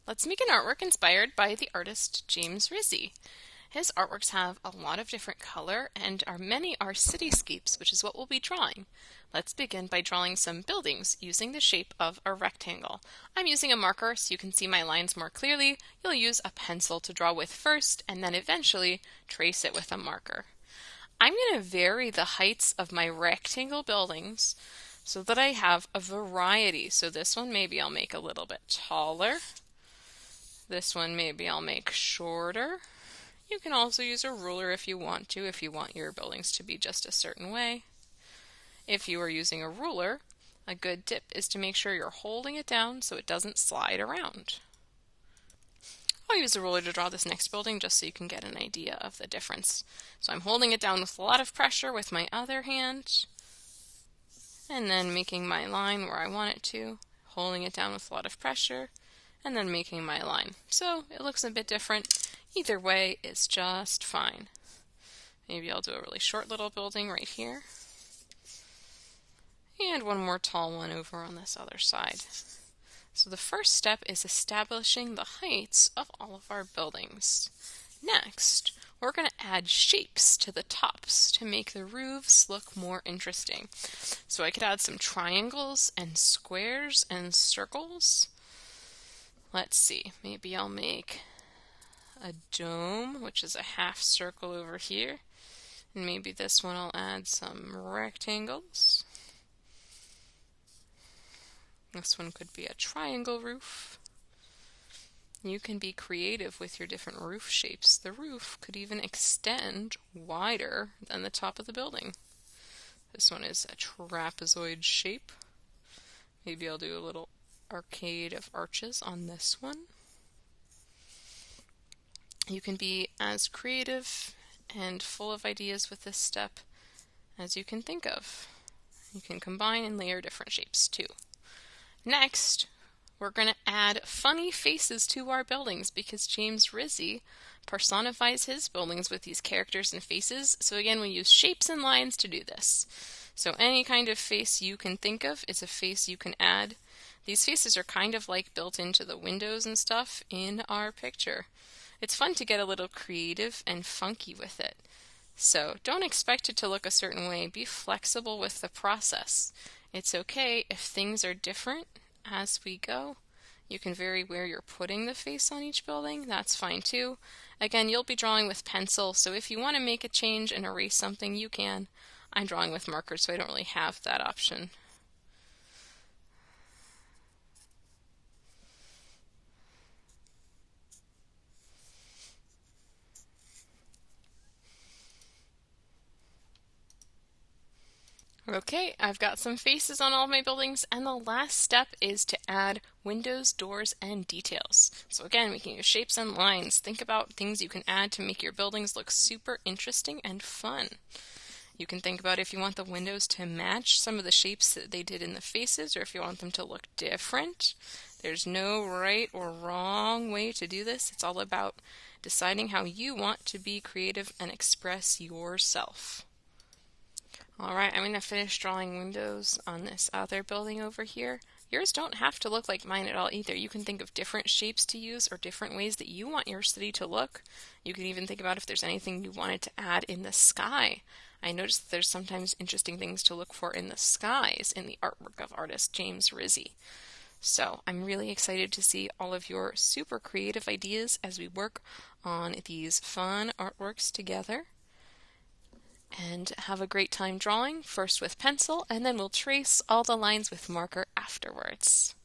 Let's make an artwork inspired by the artist James Rizzi. His artworks have a lot of different color and many are cityscapes, which is what we'll be drawing. Let's begin by drawing some buildings using the shape of a rectangle. I'm using a marker so you can see my lines more clearly. You'll use a pencil to draw with first and then eventually trace it with a marker. I'm going to vary the heights of my rectangle buildings so that I have a variety. So this one maybe I'll make a little bit taller. This one maybe I'll make shorter. You can also use a ruler if you want to, if you want your buildings to be just a certain way. If you are using a ruler, a good tip is to make sure you're holding it down so it doesn't slide around. I'll use a ruler to draw this next building just so you can get an idea of the difference. So I'm holding it down with a lot of pressure with my other hand, and then making my line where I want it to, holding it down with a lot of pressure, and then making my line. So it looks a bit different. Either way is just fine. Maybe I'll do a really short little building right here. And one more tall one over on this other side. So the first step is establishing the heights of all of our buildings. Next, we're going to add shapes to the tops to make the roofs look more interesting. So I could add some triangles and squares and circles. Let's see, maybe I'll make a dome, which is a half circle over here. And maybe this one I'll add some rectangles. This one could be a triangle roof. You can be creative with your different roof shapes. The roof could even extend wider than the top of the building. This one is a trapezoid shape. Maybe I'll do a little arcade of arches on this one. You can be as creative and full of ideas with this step as you can think of. You can combine and layer different shapes too. Next, we're going to add funny faces to our buildings because James Rizzi personifies his buildings with these characters and faces. So again, we use shapes and lines to do this. So any kind of face you can think of is a face you can add. These faces are kind of like built into the windows and stuff in our picture. It's fun to get a little creative and funky with it. So don't expect it to look a certain way. Be flexible with the process. It's okay if things are different as we go. You can vary where you're putting the face on each building. That's fine too. Again, you'll be drawing with pencil, so if you want to make a change and erase something, you can. I'm drawing with markers, so I don't really have that option. Okay, I've got some faces on all of my buildings, and the last step is to add windows, doors, and details. So again, we can use shapes and lines. Think about things you can add to make your buildings look super interesting and fun. You can think about if you want the windows to match some of the shapes that they did in the faces, or if you want them to look different. There's no right or wrong way to do this. It's all about deciding how you want to be creative and express yourself. Alright, I'm going to finish drawing windows on this other building over here. Yours don't have to look like mine at all either. You can think of different shapes to use or different ways that you want your city to look. You can even think about if there's anything you wanted to add in the sky. I noticed that there's sometimes interesting things to look for in the skies in the artwork of artist James Rizzi. So I'm really excited to see all of your super creative ideas as we work on these fun artworks together. And have a great time drawing, first with pencil, and then we'll trace all the lines with marker afterwards.